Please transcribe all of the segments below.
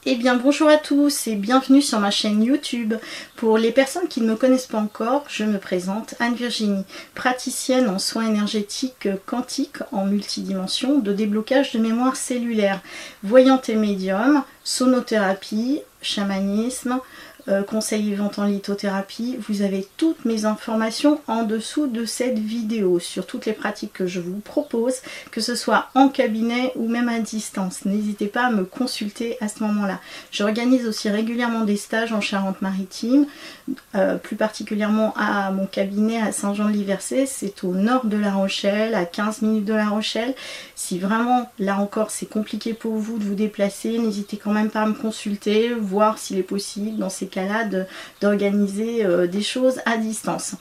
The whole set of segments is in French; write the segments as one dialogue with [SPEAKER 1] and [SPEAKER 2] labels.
[SPEAKER 1] Eh bien bonjour à tous et bienvenue sur ma chaîne YouTube. Pour les personnes qui ne me connaissent pas encore, je me présente Anne-Virginie, praticienne en soins énergétiques quantiques en multidimension de déblocage de mémoire cellulaire, voyante et médium, sonothérapie, chamanisme, conseil vivant en lithothérapie. Vous avez toutes mes informations en dessous de cette vidéo sur toutes les pratiques que je vous propose, que ce soit en cabinet ou même à distance. N'hésitez pas à me consulter à ce moment-là. J'organise aussi régulièrement des stages en Charente-Maritime, plus particulièrement à mon cabinet à Saint-Jean-de-Liversay. C'est au nord de La Rochelle, à 15 minutes de La Rochelle. Si vraiment, là encore, c'est compliqué pour vous de vous déplacer, n'hésitez quand même pas à me consulter, voir s'il est possible dans ces cas-là d'organiser des choses à distance.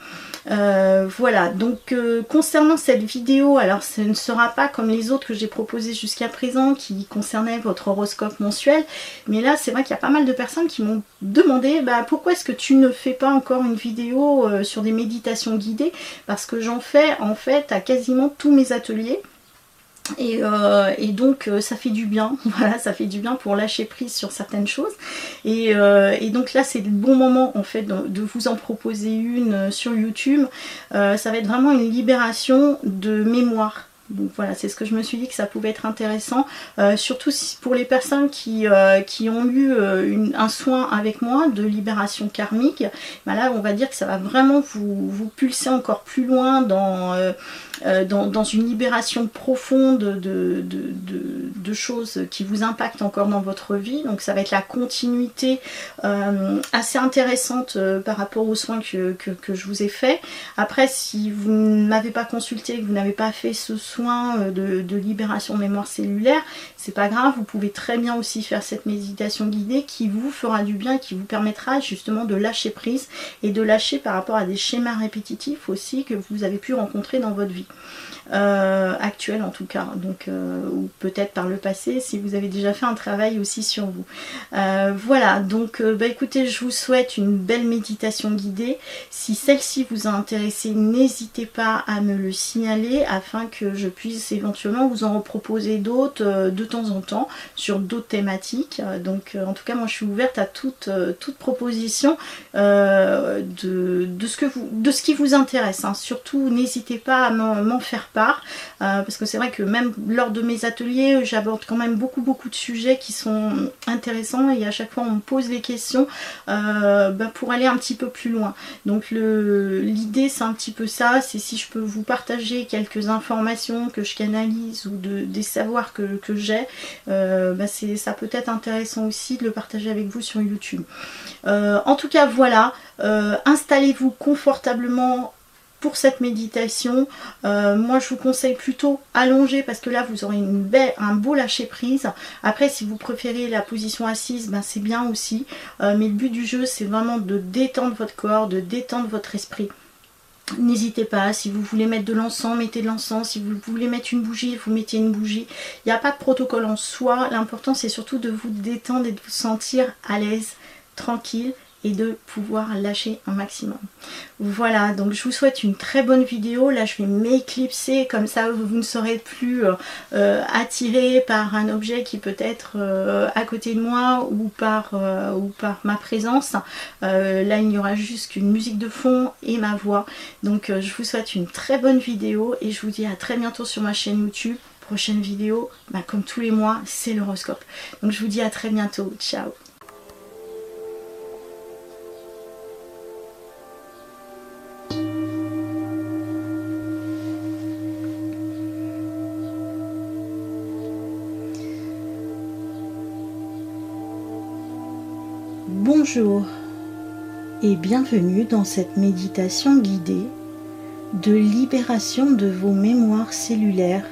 [SPEAKER 1] Voilà, donc concernant cette vidéo, alors ce ne sera pas comme les autres que j'ai proposées jusqu'à présent qui concernaient votre horoscope mensuel, mais là c'est vrai qu'il y a pas mal de personnes qui m'ont demandé pourquoi est-ce que tu ne fais pas encore une vidéo sur des méditations guidées, parce que j'en fais en fait à quasiment tous mes ateliers. Et donc ça fait du bien, voilà, ça fait du bien pour lâcher prise sur certaines choses. Et donc là c'est le bon moment en fait de vous en proposer une sur YouTube. Ça va être vraiment une libération de mémoire. Donc voilà, c'est ce que je me suis dit que ça pouvait être intéressant, surtout pour les personnes qui ont eu un soin avec moi de libération karmique. Là on va dire que ça va vraiment vous pulser encore plus loin dans une libération profonde de choses qui vous impactent encore dans votre vie. Donc ça va être la continuité assez intéressante par rapport aux soins que je vous ai fait. Après, si vous ne m'avez pas consulté, que vous n'avez pas fait ce soin de libération mémoire cellulaire, c'est pas grave, vous pouvez très bien aussi faire cette méditation guidée qui vous fera du bien et qui vous permettra justement de lâcher prise et de lâcher par rapport à des schémas répétitifs aussi que vous avez pu rencontrer dans votre vie. Actuelle en tout cas, donc ou peut-être par le passé si vous avez déjà fait un travail aussi sur vous. Voilà, donc écoutez, je vous souhaite une belle méditation guidée. Si celle-ci vous a intéressé, n'hésitez pas à me le signaler afin que je puisse éventuellement vous en reproposer d'autres de temps en temps sur d'autres thématiques. Donc en tout cas moi je suis ouverte à toute proposition de ce qui vous intéresse, hein. Surtout n'hésitez pas à m'en faire part, parce que c'est vrai que même lors de mes ateliers j'aborde quand même beaucoup de sujets qui sont intéressants et à chaque fois on me pose des questions pour aller un petit peu plus loin. Donc l'idée c'est un petit peu ça, c'est si je peux vous partager quelques informations que je canalise ou des savoirs que j'ai, ça peut être intéressant aussi de le partager avec vous sur YouTube. En tout cas voilà, installez-vous confortablement pour cette méditation. Moi je vous conseille plutôt allongé parce que là vous aurez un beau lâcher prise. Après si vous préférez la position assise, c'est bien aussi, mais le but du jeu c'est vraiment de détendre votre corps, de détendre votre esprit. N'hésitez pas, si vous voulez mettre de l'encens, mettez de l'encens, si vous voulez mettre une bougie, vous mettez une bougie. Il n'y a pas de protocole en soi, l'important c'est surtout de vous détendre et de vous sentir à l'aise, tranquille, et de pouvoir lâcher un maximum. Voilà, donc je vous souhaite une très bonne vidéo. Là je vais m'éclipser, comme ça vous ne serez plus attiré par un objet qui peut être à côté de moi ou par ma présence. Là il n'y aura juste qu'une musique de fond et ma voix. Donc je vous souhaite une très bonne vidéo et je vous dis à très bientôt sur ma chaîne YouTube. Prochaine vidéo, comme tous les mois, c'est l'horoscope. Donc je vous dis à très bientôt. Ciao. Bonjour et bienvenue dans cette méditation guidée de libération de vos mémoires cellulaires,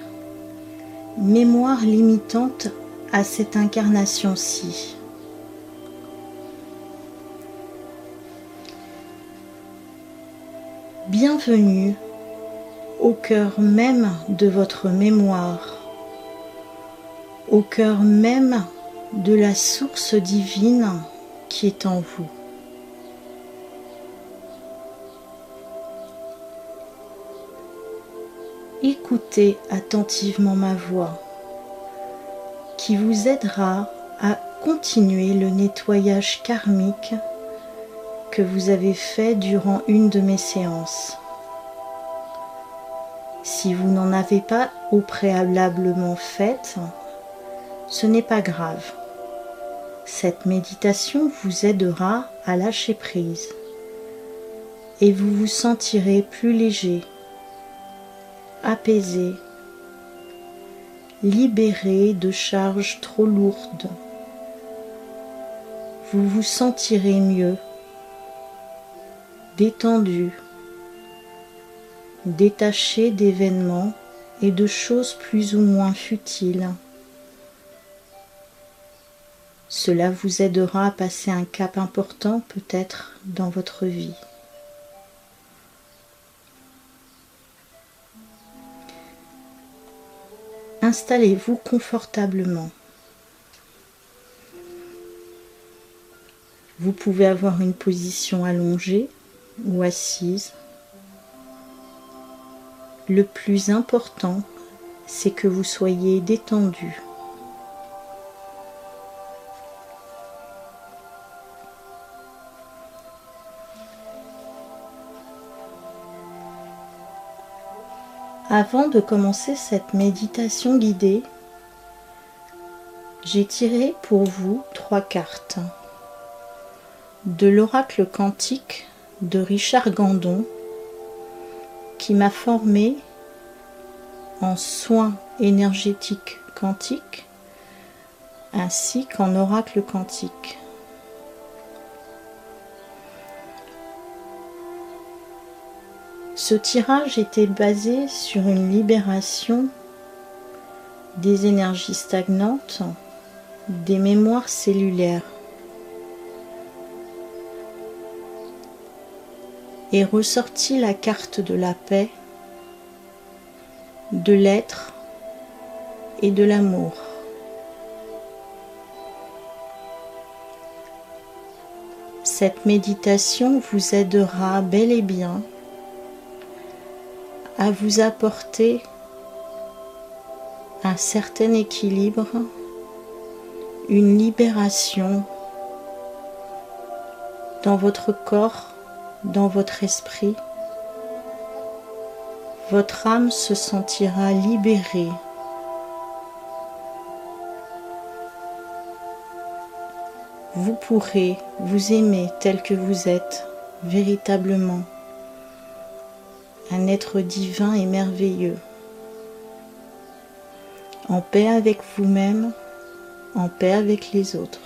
[SPEAKER 1] mémoires limitantes à cette incarnation-ci. Bienvenue au cœur même de votre mémoire, au cœur même de la source divine qui est en vous. Écoutez attentivement ma voix qui vous aidera à continuer le nettoyage karmique que vous avez fait durant une de mes séances. Si vous n'en avez pas au préalablement fait, ce n'est pas grave. Cette méditation vous aidera à lâcher prise et vous vous sentirez plus léger, apaisé, libéré de charges trop lourdes. Vous vous sentirez mieux, détendu, détaché d'événements et de choses plus ou moins futiles. Cela vous aidera à passer un cap important peut-être dans votre vie. Installez-vous confortablement. Vous pouvez avoir une position allongée ou assise. Le plus important, c'est que vous soyez détendu. Avant de commencer cette méditation guidée, j'ai tiré pour vous 3 cartes de l'oracle quantique de Richard Gandon qui m'a formé en soins énergétiques quantiques ainsi qu'en oracle quantique. Ce tirage était basé sur une libération des énergies stagnantes, des mémoires cellulaires. Est ressortie la carte de la paix, de l'être et de l'amour. Cette méditation vous aidera bel et bien à vous apporter un certain équilibre, une libération dans votre corps, dans votre esprit. Votre âme se sentira libérée. Vous pourrez vous aimer tel que vous êtes, véritablement. Un être divin et merveilleux, en paix avec vous-même, en paix avec les autres.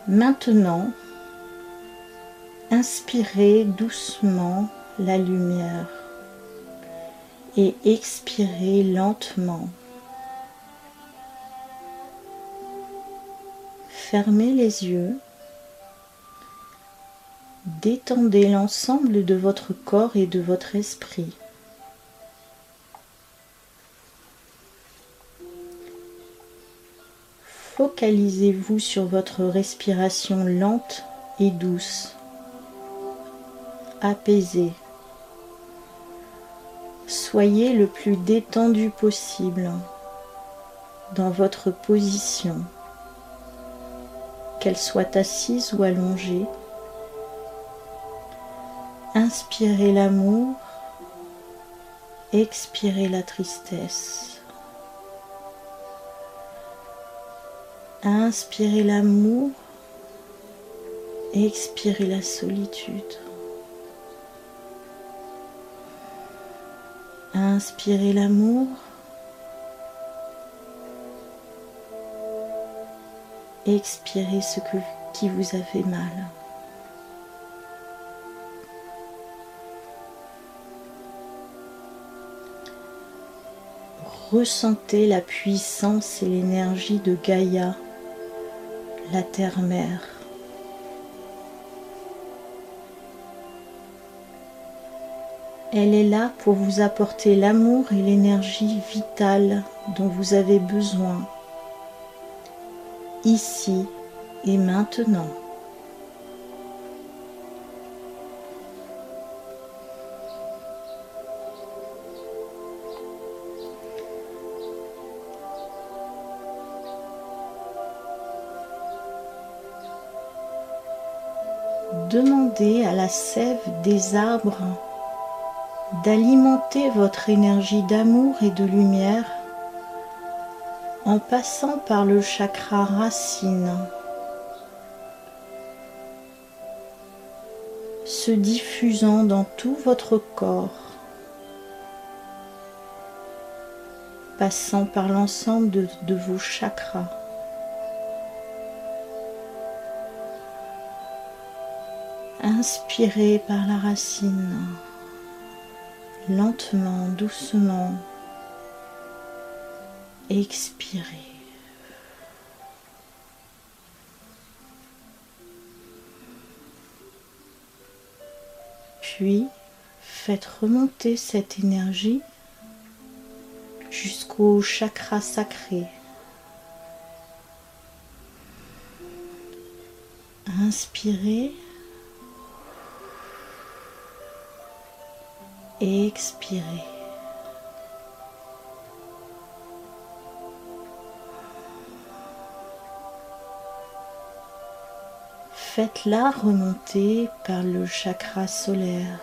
[SPEAKER 1] Maintenant, inspirez doucement la lumière et expirez lentement. Fermez les yeux, détendez l'ensemble de votre corps et de votre esprit. Focalisez-vous sur votre respiration lente et douce, apaisée. Soyez le plus détendu possible dans votre position. Qu'elle soit assise ou allongée. Inspirez l'amour, expirez la tristesse. Inspirez l'amour, expirez la solitude. Inspirez l'amour, expirez ce qui vous a fait mal. Ressentez la puissance et l'énergie de Gaïa, la terre-mère. Elle est là pour vous apporter l'amour et l'énergie vitale dont vous avez besoin, ici et maintenant. demandez à la sève des arbres d'alimenter votre énergie d'amour et de lumière en passant par le chakra racine, se diffusant dans tout votre corps, passant par l'ensemble de vos chakras. Inspirez par la racine, lentement, doucement. Expirez. Puis, faites remonter cette énergie jusqu'au chakra sacré. Inspirez. Expirez. Faites-la remonter par le chakra solaire.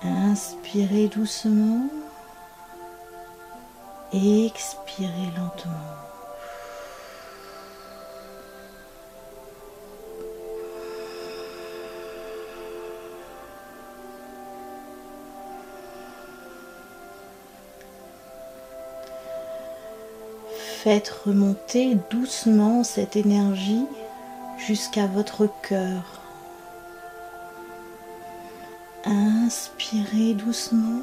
[SPEAKER 1] Inspirez doucement et expirez lentement. Faites remonter doucement cette énergie jusqu'à votre cœur. Inspirez doucement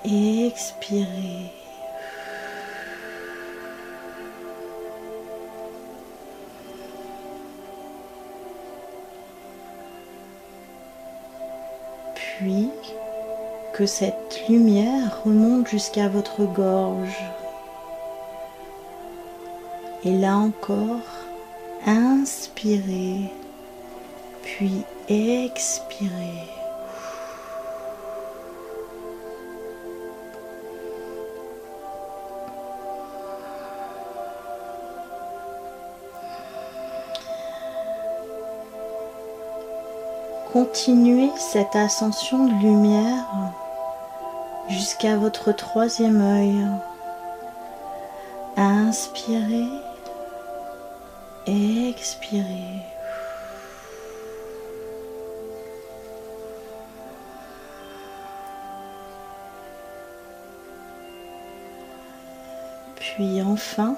[SPEAKER 1] et expirez. Puis, que cette lumière remonte jusqu'à votre gorge. Et là encore, inspirez, puis expirez. Continuez cette ascension de lumière jusqu'à votre troisième œil. Inspirez. Expirez. Puis enfin,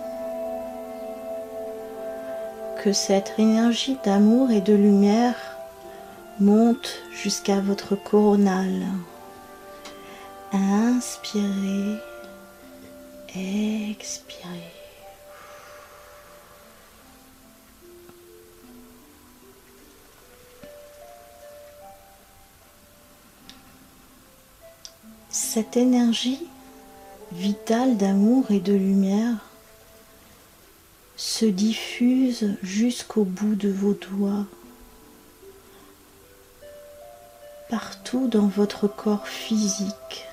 [SPEAKER 1] que cette énergie d'amour et de lumière monte jusqu'à votre coronale. Inspirez. Expirez. Cette énergie vitale d'amour et de lumière se diffuse jusqu'au bout de vos doigts, partout dans votre corps physique,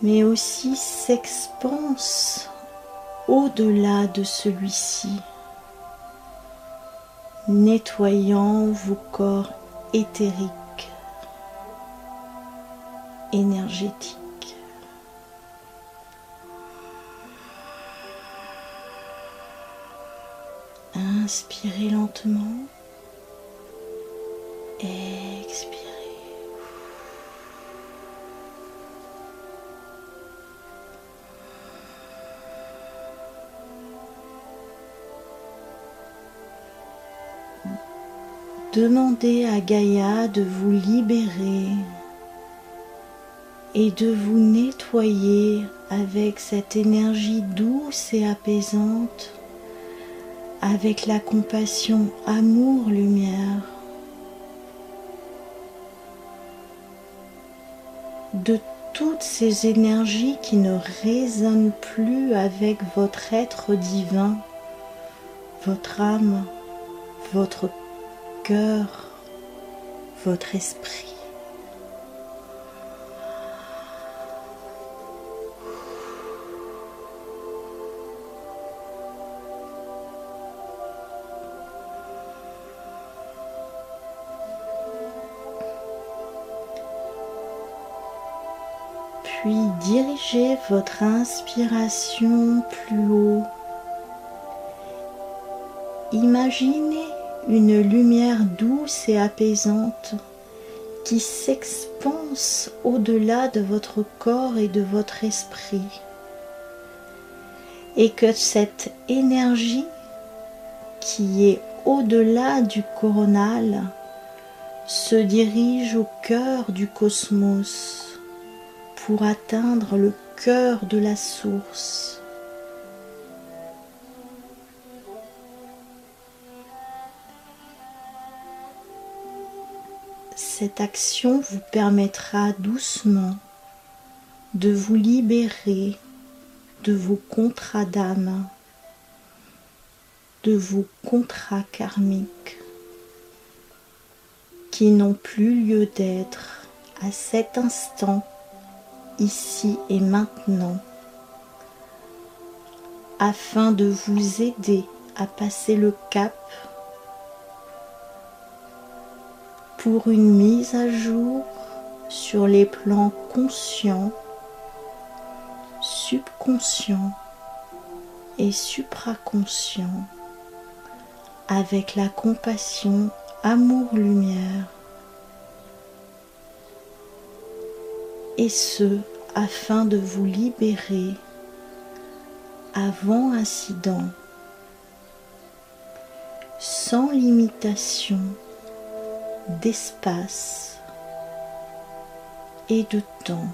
[SPEAKER 1] mais aussi s'expanse au-delà de celui-ci, nettoyant vos corps éthériques, énergétiques. Inspirez lentement, expirez. Demandez à Gaïa de vous libérer et de vous nettoyer avec cette énergie douce et apaisante, avec la compassion, amour, lumière, de toutes ces énergies qui ne résonnent plus avec votre être divin, votre âme, votre cœur, votre esprit. Puis dirigez votre inspiration plus haut. Imaginez une lumière douce et apaisante qui s'expanse au-delà de votre corps et de votre esprit. Et que cette énergie qui est au-delà du coronal se dirige au cœur du cosmos pour atteindre le cœur de la source. Cette action vous permettra doucement de vous libérer de vos contrats d'âme, de vos contrats karmiques qui n'ont plus lieu d'être à cet instant, ici et maintenant, afin de vous aider à passer le cap pour une mise à jour sur les plans conscients, subconscients et supraconscients avec la compassion amour-lumière, et ce afin de vous libérer avant incident, sans limitation d'espace et de temps,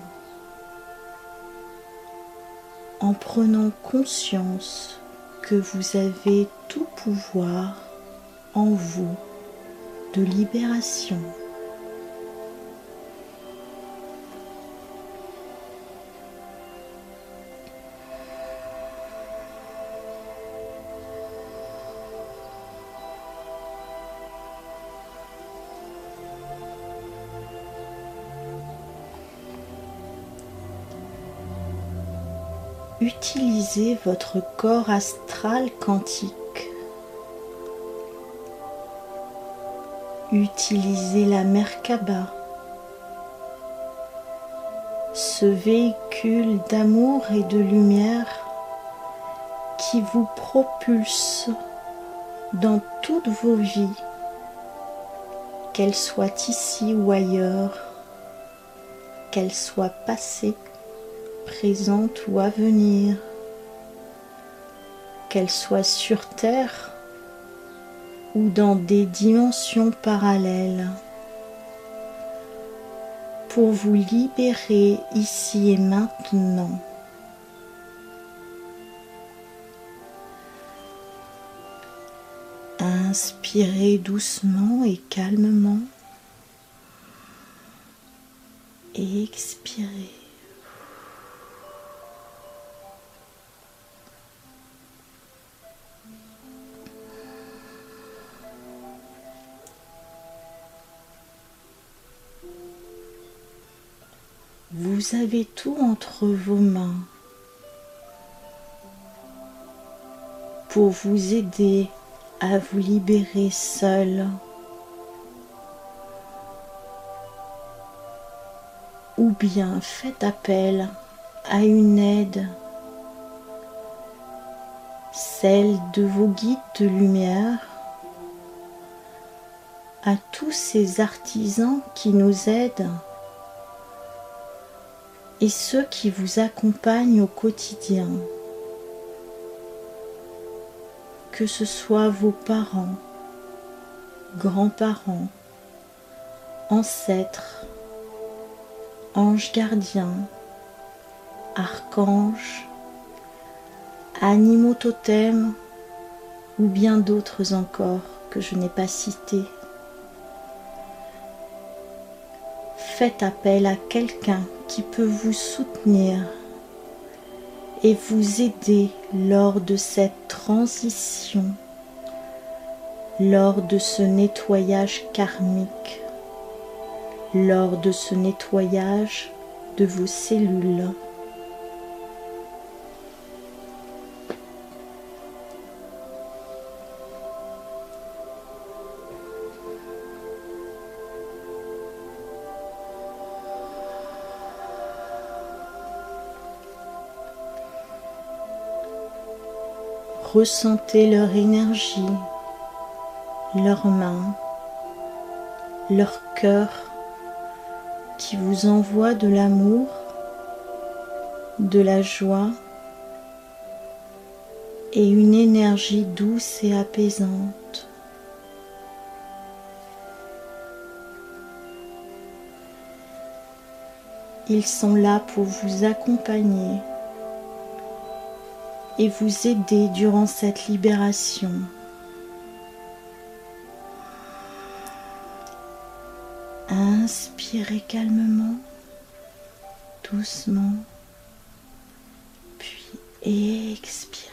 [SPEAKER 1] en prenant conscience que vous avez tout pouvoir en vous de libération. Utilisez votre corps astral quantique. Utilisez la Merkaba, ce véhicule d'amour et de lumière qui vous propulse dans toutes vos vies, qu'elles soient ici ou ailleurs, qu'elles soient passées, présentes ou à venir, qu'elles soient sur Terre ou dans des dimensions parallèles, pour vous libérer ici et maintenant. Inspirez doucement et calmement et expirez. Vous avez tout entre vos mains pour vous aider à vous libérer seul, ou bien faites appel à une aide, celle de vos guides de lumière, à tous ces artisans qui nous aident et ceux qui vous accompagnent au quotidien, que ce soit vos parents, grands-parents, ancêtres, anges gardiens, archanges, animaux totems ou bien d'autres encore que je n'ai pas cités. Faites appel à quelqu'un qui peut vous soutenir et vous aider lors de cette transition, lors de ce nettoyage karmique, lors de ce nettoyage de vos cellules. Ressentez leur énergie, leurs mains, leur cœur qui vous envoie de l'amour, de la joie et une énergie douce et apaisante. Ils sont là pour vous accompagner et vous aider durant cette libération. Inspirez calmement, doucement, puis expirez.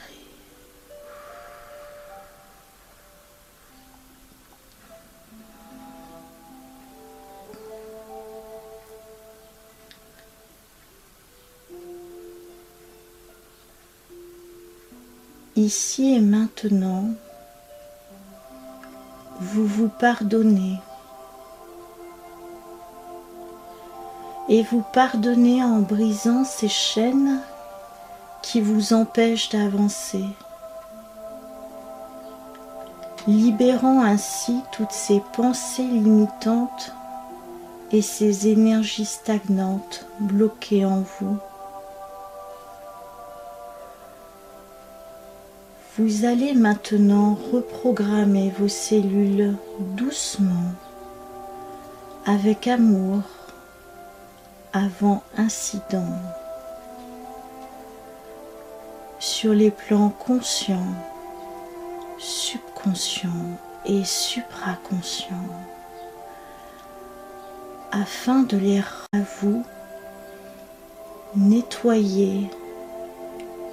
[SPEAKER 1] Ici et maintenant, vous vous pardonnez. Et vous pardonnez en brisant ces chaînes qui vous empêchent d'avancer, libérant ainsi toutes ces pensées limitantes et ces énergies stagnantes bloquées en vous. Vous allez maintenant reprogrammer vos cellules doucement, avec amour, avant incident, sur les plans conscients, subconscients et supraconscients, afin de les à vous nettoyer,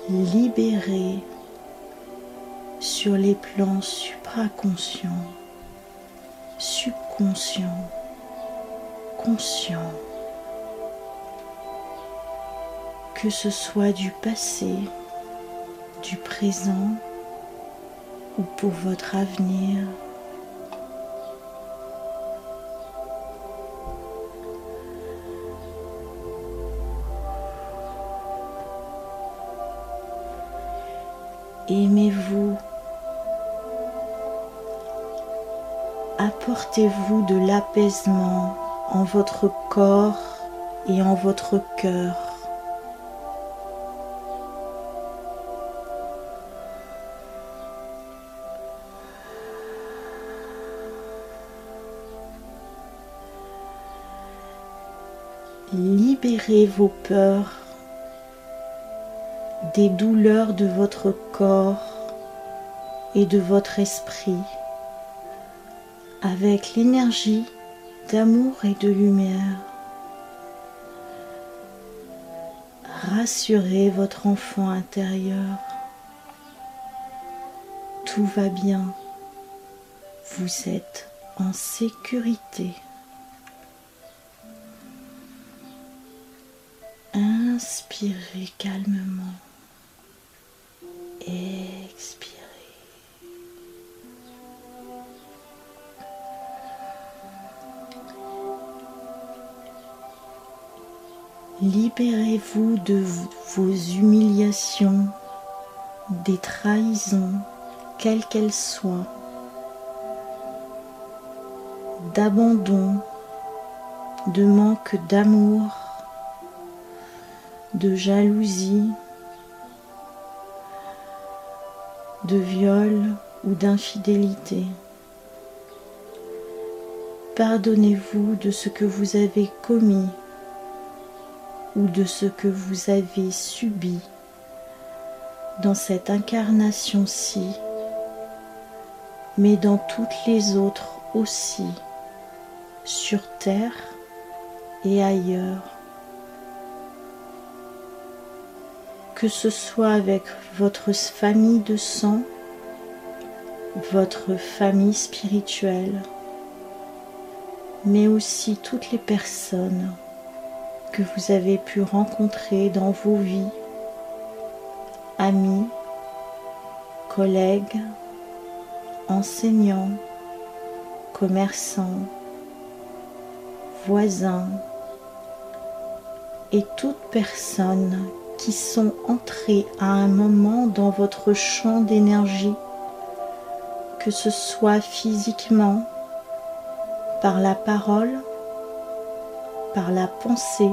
[SPEAKER 1] libérer sur les plans supraconscients, subconscients, conscients. Que ce soit du passé, du présent ou pour votre avenir. Aimez-vous, apportez-vous de l'apaisement en votre corps et en votre cœur. Libérez vos peurs, des douleurs de votre corps et de votre esprit avec l'énergie d'amour et de lumière. Rassurez votre enfant intérieur. Tout va bien. Vous êtes en sécurité. Inspirez calmement. Expirez. Libérez-vous de vos humiliations, des trahisons, quelles qu'elles soient, d'abandon, de manque d'amour, de jalousie, de viol ou d'infidélité. Pardonnez-vous de ce que vous avez commis ou de ce que vous avez subi dans cette incarnation-ci, mais dans toutes les autres aussi, sur Terre et ailleurs. Que ce soit avec votre famille de sang, votre famille spirituelle, mais aussi toutes les personnes que vous avez pu rencontrer dans vos vies, amis, collègues, enseignants, commerçants, voisins et toute personne qui sont entrés à un moment dans votre champ d'énergie, que ce soit physiquement, par la parole, par la pensée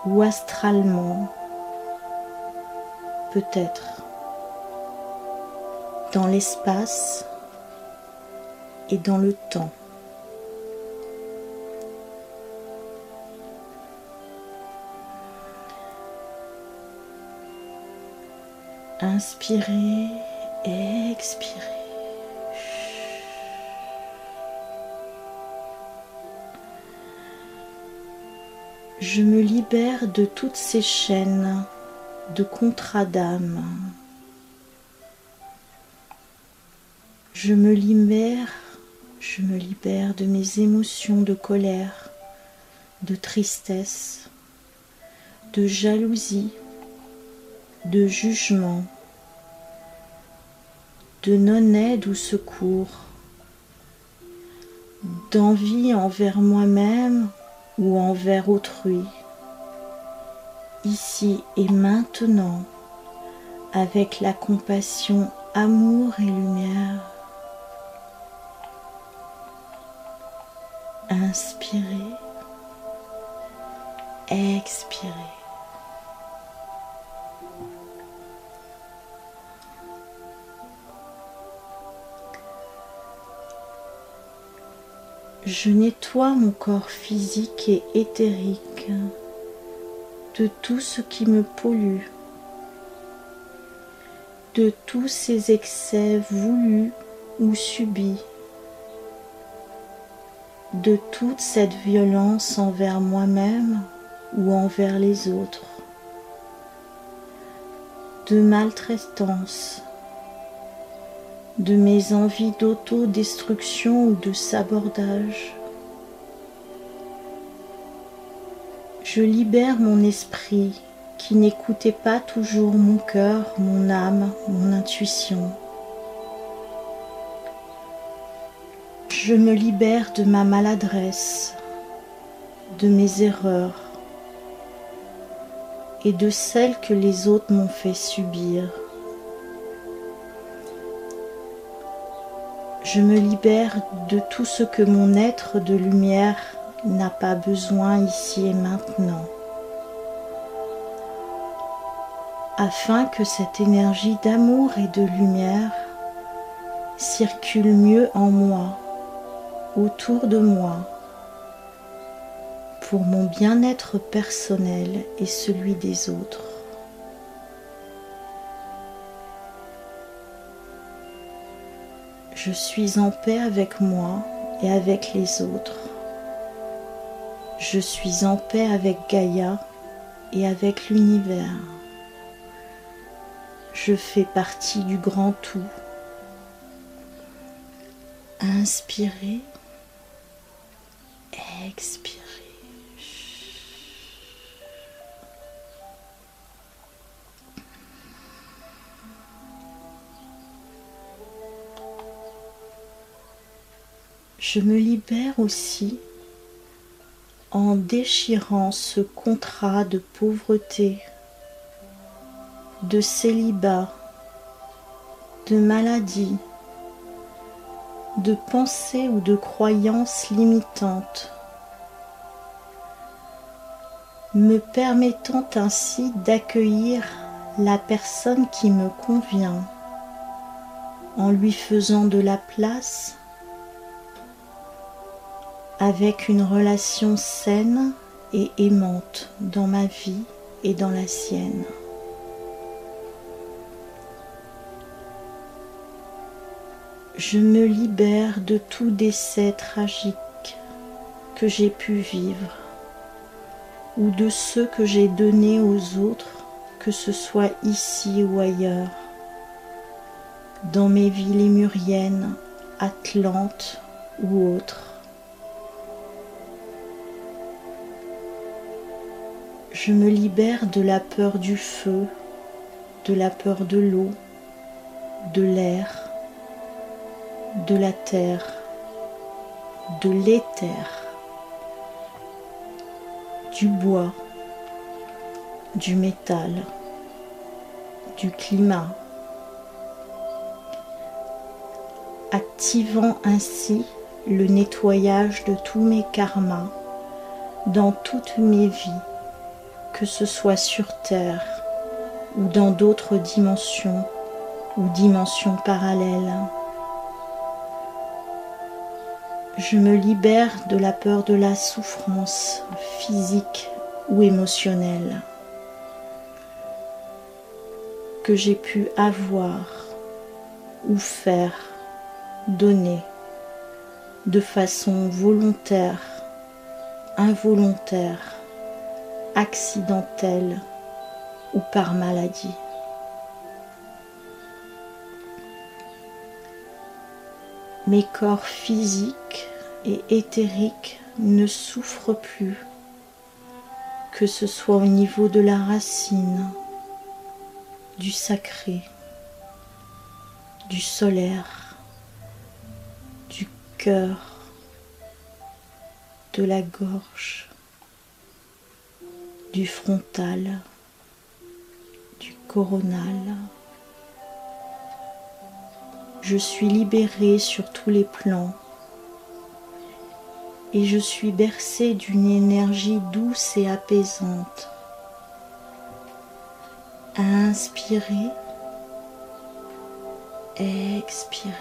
[SPEAKER 1] ou astralement, peut-être dans l'espace et dans le temps. Inspirez, expirez. Je me libère de toutes ces chaînes de contrats d'âme. Je me libère de mes émotions de colère, de tristesse, de jalousie, de jugement, de non-aide ou secours, d'envie envers moi-même ou envers autrui, ici et maintenant, avec la compassion, amour et lumière. Inspirez, expirez. Je nettoie mon corps physique et éthérique de tout ce qui me pollue, de tous ces excès voulus ou subis, de toute cette violence envers moi-même ou envers les autres, de maltraitance, de mes envies d'autodestruction ou de sabordage. Je libère mon esprit qui n'écoutait pas toujours mon cœur, mon âme, mon intuition. Je me libère de ma maladresse, de mes erreurs et de celles que les autres m'ont fait subir. Je me libère de tout ce que mon être de lumière n'a pas besoin ici et maintenant, afin que cette énergie d'amour et de lumière circule mieux en moi, autour de moi, pour mon bien-être personnel et celui des autres. Je suis en paix avec moi et avec les autres. Je suis en paix avec Gaïa et avec l'univers. Je fais partie du grand tout. Inspirez, expirez. Je me libère aussi en déchirant ce contrat de pauvreté, de célibat, de maladie, de pensées ou de croyances limitantes, me permettant ainsi d'accueillir la personne qui me convient, en lui faisant de la place, avec une relation saine et aimante dans ma vie et dans la sienne. Je me libère de tout décès tragique que j'ai pu vivre ou de ceux que j'ai donnés aux autres, que ce soit ici ou ailleurs, dans mes vies lémuriennes, atlantes ou autres. Je me libère de la peur du feu, de la peur de l'eau, de l'air, de la terre, de l'éther, du bois, du métal, du climat, activant ainsi le nettoyage de tous mes karmas dans toutes mes vies, que ce soit sur Terre ou dans d'autres dimensions ou dimensions parallèles. Je me libère de la peur de la souffrance physique ou émotionnelle que j'ai pu avoir ou faire, donner de façon volontaire, involontaire, accidentelle ou par maladie. Mes corps physiques et éthériques ne souffrent plus, que ce soit au niveau de la racine, du sacré, du solaire, du cœur, de la gorge, du frontal, du coronal. Je suis libérée sur tous les plans et je suis bercée d'une énergie douce et apaisante. À inspirer, expirer.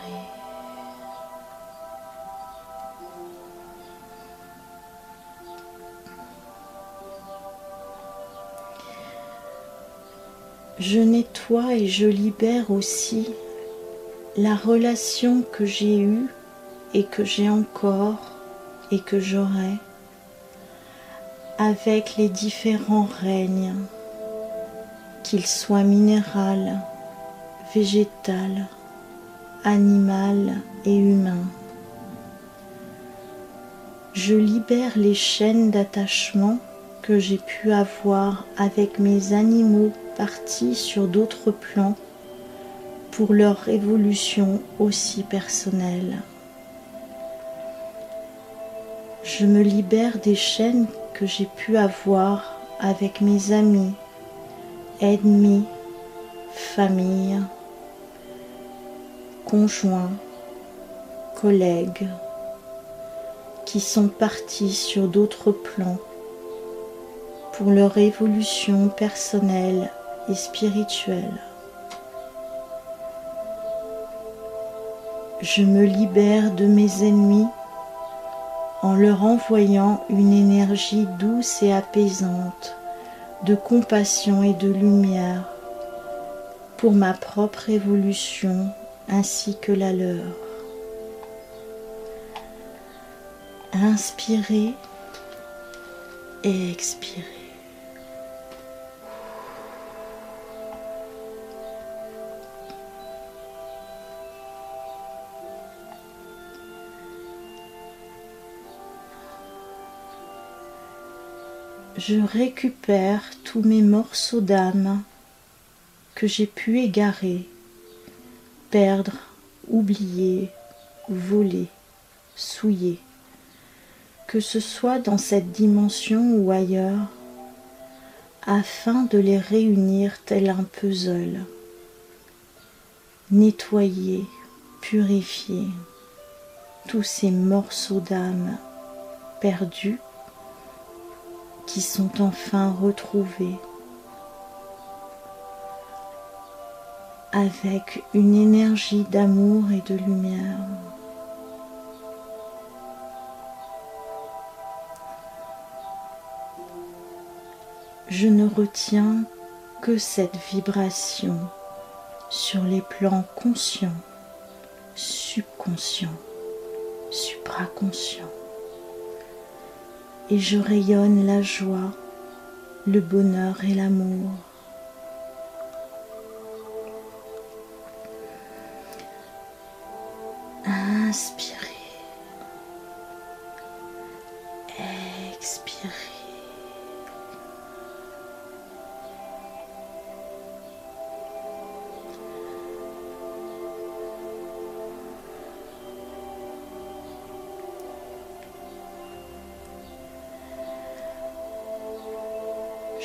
[SPEAKER 1] Je nettoie et je libère aussi la relation que j'ai eue et que j'ai encore et que j'aurai avec les différents règnes, qu'ils soient minéral, végétal, animal et humain. Je libère les chaînes d'attachement que j'ai pu avoir avec mes animaux partis sur d'autres plans pour leur évolution aussi personnelle. Je me libère des chaînes que j'ai pu avoir avec mes amis, ennemis, famille, conjoints, collègues, qui sont partis sur d'autres plans pour leur évolution personnelle et spirituelle. Je me libère de mes ennemis en leur envoyant une énergie douce et apaisante, de compassion et de lumière pour ma propre évolution ainsi que la leur. Inspirez et expirez. Je récupère tous mes morceaux d'âme que j'ai pu égarer, perdre, oublier, voler, souiller, que ce soit dans cette dimension ou ailleurs, afin de les réunir tel un puzzle, nettoyer, purifier tous ces morceaux d'âme perdus qui sont enfin retrouvés avec une énergie d'amour et de lumière. Je ne retiens que cette vibration sur les plans conscients, subconscients, supraconscients. Et je rayonne la joie, le bonheur et l'amour. Inspirez, expirez.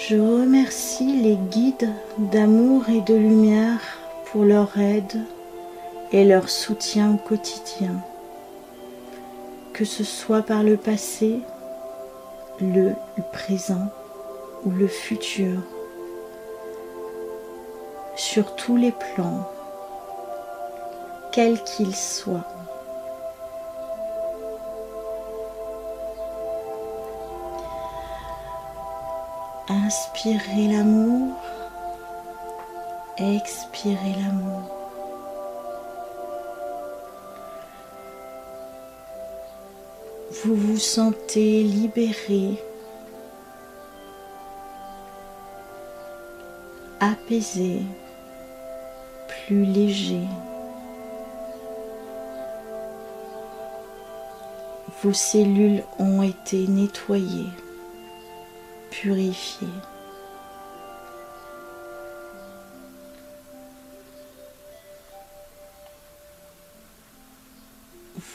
[SPEAKER 1] Je remercie les guides d'amour et de lumière pour leur aide et leur soutien au quotidien, que ce soit par le passé, le présent ou le futur, sur tous les plans, quels qu'ils soient. Inspirez l'amour, expirez l'amour. Vous vous sentez libéré, apaisé, plus léger. Vos cellules ont été nettoyées, purifiées.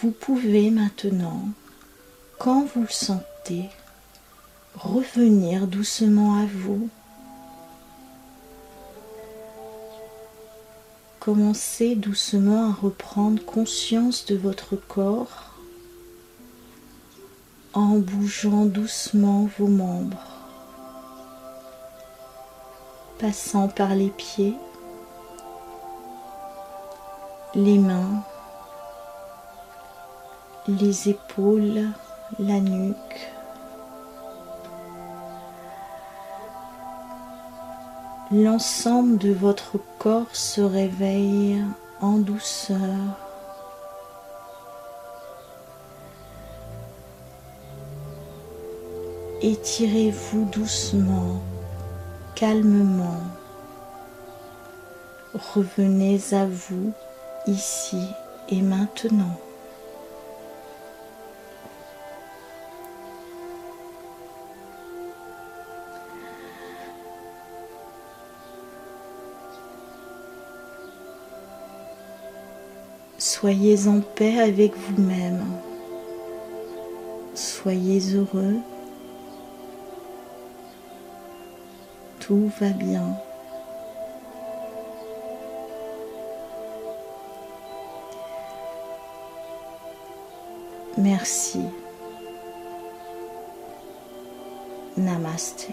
[SPEAKER 1] Vous pouvez maintenant, quand vous le sentez, revenir doucement à vous. Commencez doucement à reprendre conscience de votre corps en bougeant doucement vos membres, passant par les pieds, les mains, les épaules, la nuque. L'ensemble de votre corps se réveille en douceur. Étirez-vous doucement, calmement. Revenez à vous ici et maintenant. Soyez en paix avec vous-même. Soyez heureux. Tout va bien. Merci. Namaste.